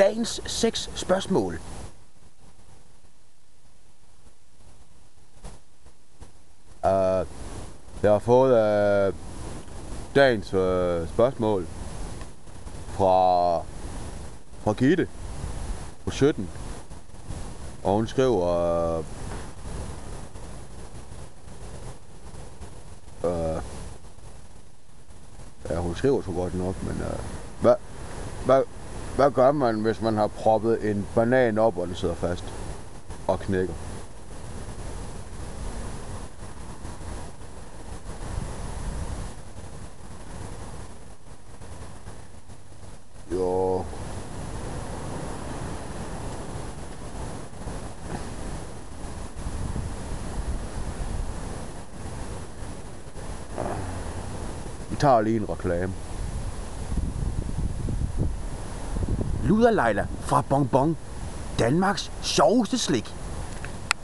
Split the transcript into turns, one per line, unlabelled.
dagens 6 spørgsmål.
Jeg har fået dagens spørgsmål fra Gitte på 17. Og hun skriver... ja, hun skriver så godt nok, men... Hvad gør man, hvis man har proppet en banan op, og den sidder fast og knækker? Jo... Vi tager lige en reklame.
Luder Leila fra Bonbon. Danmarks sjoveste slik.